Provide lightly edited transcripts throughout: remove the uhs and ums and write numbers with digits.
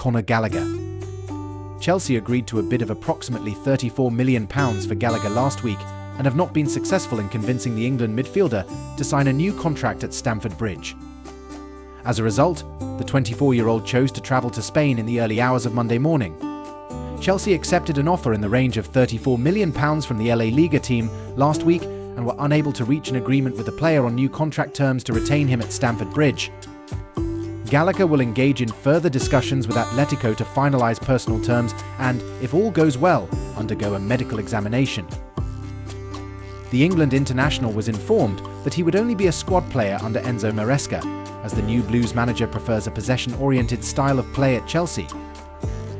Conor Gallagher. Chelsea agreed to a bid of approximately £34 million for Gallagher last week and have not been successful in convincing the England midfielder to sign a new contract at Stamford Bridge. As a result, the 24-year-old chose to travel to Spain in the early hours of Monday morning. Chelsea accepted an offer in the range of £34 million from the LA Liga team last week and were unable to reach an agreement with the player on new contract terms to retain him at Stamford Bridge. Gallagher will engage in further discussions with Atletico to finalise personal terms and, if all goes well, undergo a medical examination. The England international was informed that he would only be a squad player under Enzo Maresca, as the new Blues manager prefers a possession-oriented style of play at Chelsea.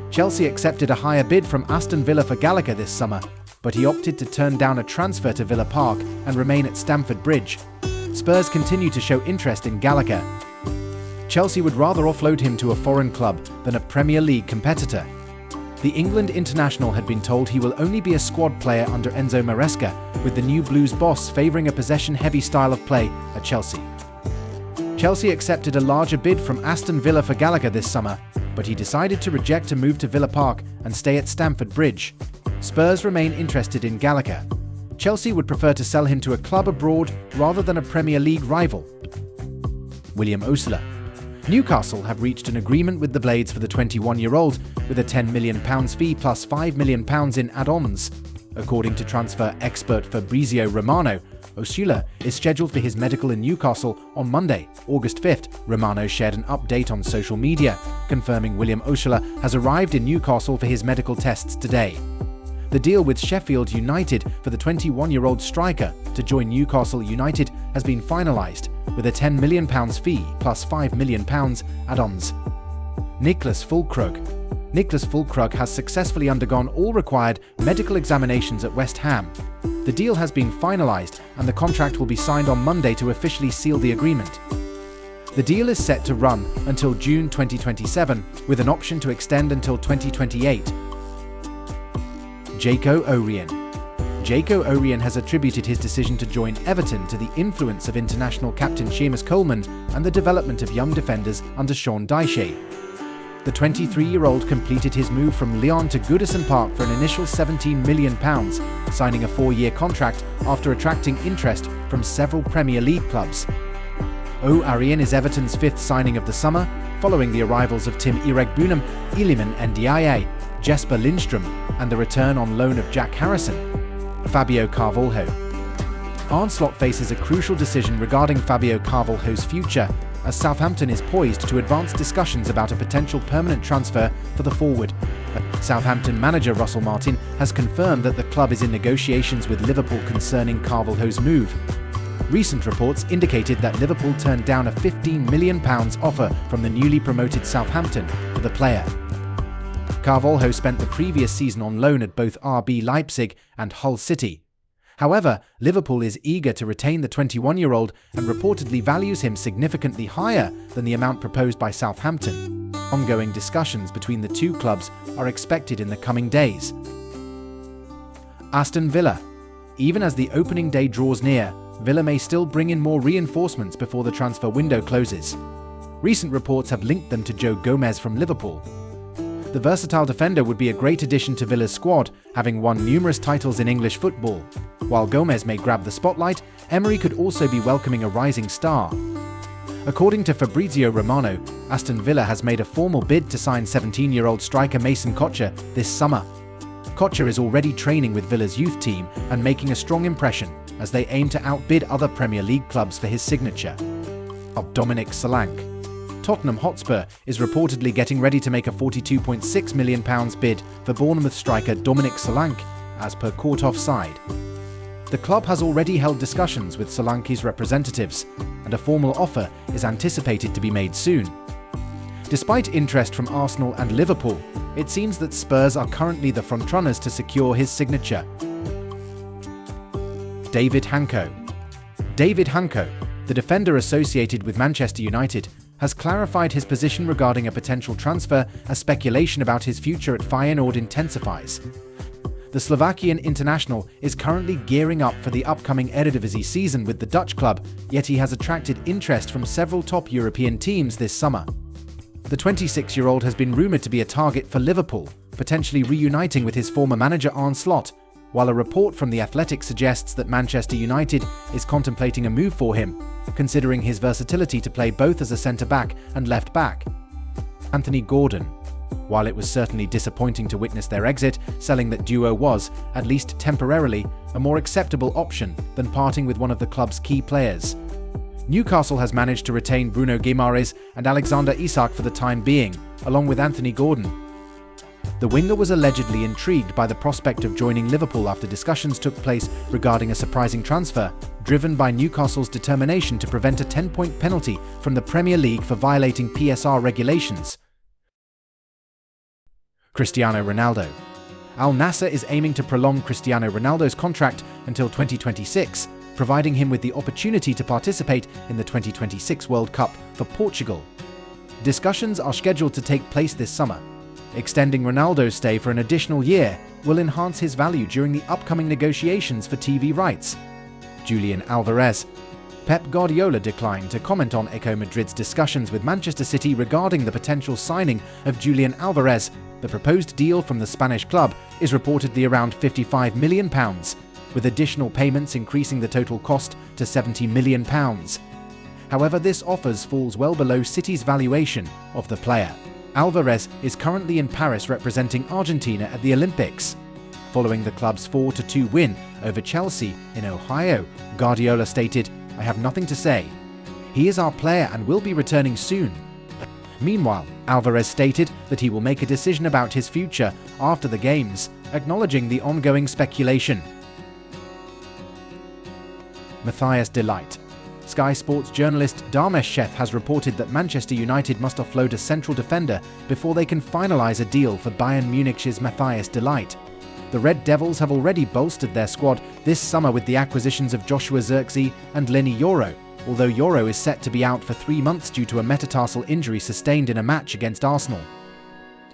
Chelsea accepted a higher bid from Aston Villa for Gallagher this summer, but he opted to turn down a transfer to Villa Park and remain at Stamford Bridge. Spurs continue to show interest in Gallagher. Chelsea would rather offload him to a foreign club than a Premier League competitor. The England international had been told he will only be a squad player under Enzo Maresca, with the new Blues boss favouring a possession-heavy style of play at Chelsea. Chelsea accepted a larger bid from Aston Villa for Gallagher this summer, but he decided to reject a move to Villa Park and stay at Stamford Bridge. Spurs remain interested in Gallagher. Chelsea would prefer to sell him to a club abroad rather than a Premier League rival. William Osler. Newcastle have reached an agreement with the Blades for the 21-year-old with a £10 million fee plus £5 million in add-ons. According to transfer expert Fabrizio Romano, Osula is scheduled for his medical in Newcastle on Monday, August 5th. Romano shared an update on social media, confirming William Osula has arrived in Newcastle for his medical tests today. The deal with Sheffield United for the 21-year-old striker to join Newcastle United has been finalised, with a £10 million fee plus £5 million add-ons. Niklas Füllkrug. Niklas Füllkrug has successfully undergone all required medical examinations at West Ham. The deal has been finalised and the contract will be signed on Monday to officially seal the agreement. The deal is set to run until June 2027, with an option to extend until 2028. Jaco Orien. Jaco Orien has attributed his decision to join Everton to the influence of international captain Seamus Coleman and the development of young defenders under Sean Dyche. The 23-year-old completed his move from Lyon to Goodison Park for an initial £17 million, signing a 4-year contract after attracting interest from several Premier League clubs. Orien is Everton's 5th signing of the summer, following the arrivals of Tim Iregbunam, Iliman Ndiaye, Jesper Lindstrom, and the return on loan of Jack Harrison. Fabio Carvalho. Arsenal faces a crucial decision regarding Fabio Carvalho's future, as Southampton is poised to advance discussions about a potential permanent transfer for the forward. Southampton manager Russell Martin has confirmed that the club is in negotiations with Liverpool concerning Carvalho's move. Recent reports indicated that Liverpool turned down a £15 million offer from the newly promoted Southampton for the player. Carvalho spent the previous season on loan at both RB Leipzig and Hull City. However, Liverpool is eager to retain the 21-year-old and reportedly values him significantly higher than the amount proposed by Southampton. Ongoing discussions between the two clubs are expected in the coming days. Aston Villa. Even as the opening day draws near, Villa may still bring in more reinforcements before the transfer window closes. Recent reports have linked them to Joe Gomez from Liverpool. The versatile defender would be a great addition to Villa's squad, having won numerous titles in English football. While Gomez may grab the spotlight, Emery could also be welcoming a rising star. According to Fabrizio Romano, Aston Villa has made a formal bid to sign 17-year-old striker Mason Kocher this summer. Kocher is already training with Villa's youth team and making a strong impression as they aim to outbid other Premier League clubs for his signature. Dominic Solanke. Tottenham Hotspur is reportedly getting ready to make a £42.6 million bid for Bournemouth striker Dominic Solanke, as per Court Offside. The club has already held discussions with Solanke's representatives, and a formal offer is anticipated to be made soon. Despite interest from Arsenal and Liverpool, it seems that Spurs are currently the frontrunners to secure his signature. David Hanko. David Hanko, the defender associated with Manchester United, has clarified his position regarding a potential transfer as speculation about his future at Feyenoord intensifies. The Slovakian international is currently gearing up for the upcoming Eredivisie season with the Dutch club, yet he has attracted interest from several top European teams this summer. The 26-year-old has been rumoured to be a target for Liverpool, potentially reuniting with his former manager Arne Slot, while a report from The Athletic suggests that Manchester United is contemplating a move for him, considering his versatility to play both as a centre-back and left-back. Anthony Gordon. While it was certainly disappointing to witness their exit, selling that duo was, at least temporarily, a more acceptable option than parting with one of the club's key players. Newcastle has managed to retain Bruno Guimaraes and Alexander Isak for the time being, along with Anthony Gordon. The winger was allegedly intrigued by the prospect of joining Liverpool after discussions took place regarding a surprising transfer, driven by Newcastle's determination to prevent a 10-point penalty from the Premier League for violating PSR regulations. Cristiano Ronaldo. Al Nassr is aiming to prolong Cristiano Ronaldo's contract until 2026, providing him with the opportunity to participate in the 2026 World Cup for Portugal. Discussions are scheduled to take place this summer. Extending Ronaldo's stay for an additional year will enhance his value during the upcoming negotiations for TV rights. Julian Alvarez. Pep Guardiola declined to comment on Eco Madrid's discussions with Manchester City regarding the potential signing of Julian Alvarez. The proposed deal from the Spanish club is reportedly around £55 million, with additional payments increasing the total cost to £70 million. However, this offer falls well below City's valuation of the player. Alvarez is currently in Paris representing Argentina at the Olympics. Following the club's 4-2 win over Chelsea in Ohio, Guardiola stated, "I have nothing to say. He is our player and will be returning soon." Meanwhile, Alvarez stated that he will make a decision about his future after the games, acknowledging the ongoing speculation. Matthias de Ligt. Sky Sports journalist Damesh Sheth has reported that Manchester United must offload a central defender before they can finalise a deal for Bayern Munich's Matthias de Ligt. The Red Devils have already bolstered their squad this summer with the acquisitions of Joshua Zirkzee and Lenny Yoro, although Yoro is set to be out for 3 months due to a metatarsal injury sustained in a match against Arsenal.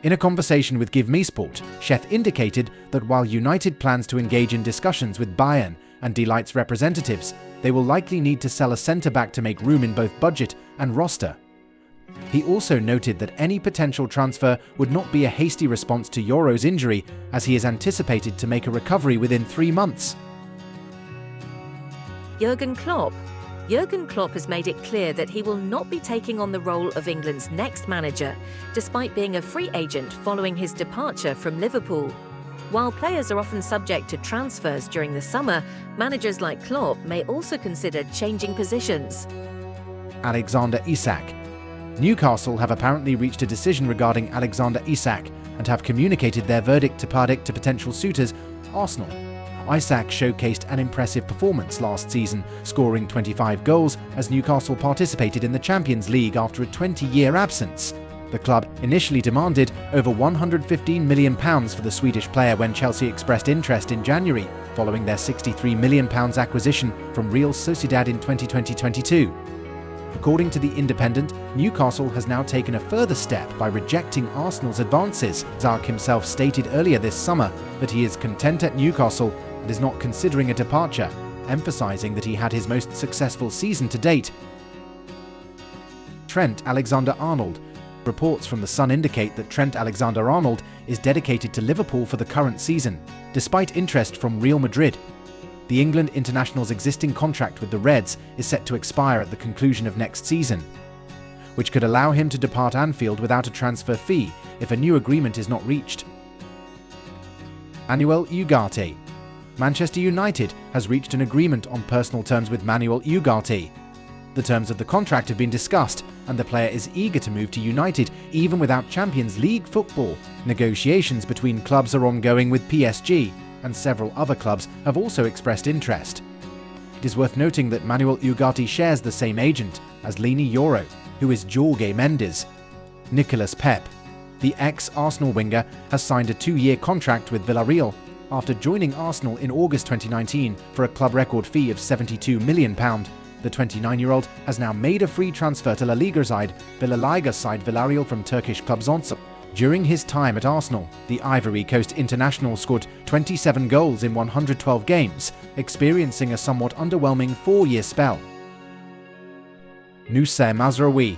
In a conversation with Give Me Sport, Sheth indicated that while United plans to engage in discussions with Bayern and de Ligt's representatives, they will likely need to sell a centre-back to make room in both budget and roster. He also noted that any potential transfer would not be a hasty response to Yoro's injury, as he is anticipated to make a recovery within 3 months. Jurgen Klopp. Jurgen Klopp has made it clear that he will not be taking on the role of England's next manager, despite being a free agent following his departure from Liverpool. While players are often subject to transfers during the summer, managers like Klopp may also consider changing positions. Alexander Isak. Newcastle have apparently reached a decision regarding Alexander Isak and have communicated their verdict to potential suitors, Arsenal. Isak showcased an impressive performance last season, scoring 25 goals as Newcastle participated in the Champions League after a 20-year absence. The club initially demanded over £115 million for the Swedish player when Chelsea expressed interest in January, following their £63 million acquisition from Real Sociedad in 2020-22. According to The Independent, Newcastle has now taken a further step by rejecting Arsenal's advances. Zark himself stated earlier this summer that he is content at Newcastle and is not considering a departure, emphasising that he had his most successful season to date. Trent Alexander-Arnold. Reports from The Sun indicate that Trent Alexander-Arnold is dedicated to Liverpool for the current season, despite interest from Real Madrid. The England international's existing contract with the Reds is set to expire at the conclusion of next season, which could allow him to depart Anfield without a transfer fee if a new agreement is not reached. Manuel Ugarte. Manchester United has reached an agreement on personal terms with Manuel Ugarte. The terms of the contract have been discussed, and the player is eager to move to United even without Champions League football. Negotiations between clubs are ongoing with PSG, and several other clubs have also expressed interest. It is worth noting that Manuel Ugarte shares the same agent as Lenny Yoro, who is Jorge Mendes. Nicolas Pep. The ex-Arsenal winger has signed a 2-year contract with Villarreal after joining Arsenal in August 2019 for a club record fee of £72 million. The 29-year-old has now made a free transfer to La Liga side Villarreal from Turkish club Zonsa. During his time at Arsenal, the Ivory Coast international scored 27 goals in 112 games, experiencing a somewhat underwhelming 4-year spell. Noussair Mazraoui.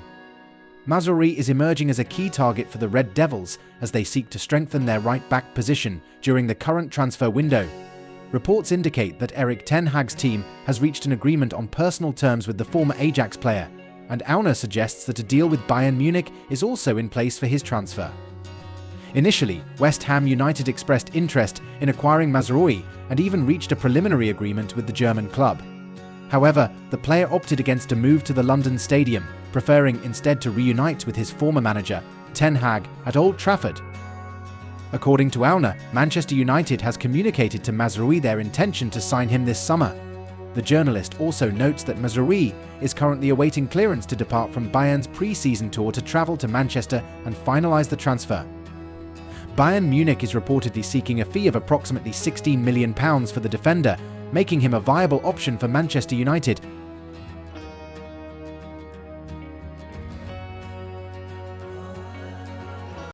Mazraoui is emerging as a key target for the Red Devils as they seek to strengthen their right-back position during the current transfer window. Reports indicate that Erik ten Hag's team has reached an agreement on personal terms with the former Ajax player, and Auna suggests that a deal with Bayern Munich is also in place for his transfer. Initially, West Ham United expressed interest in acquiring Mazraoui and even reached a preliminary agreement with the German club. However, the player opted against a move to the London Stadium, preferring instead to reunite with his former manager, Ten Hag, at Old Trafford. According to Auna, Manchester United has communicated to Mazraoui their intention to sign him this summer. The journalist also notes that Mazraoui is currently awaiting clearance to depart from Bayern's pre-season tour to travel to Manchester and finalise the transfer. Bayern Munich is reportedly seeking a fee of approximately £16 million for the defender, making him a viable option for Manchester United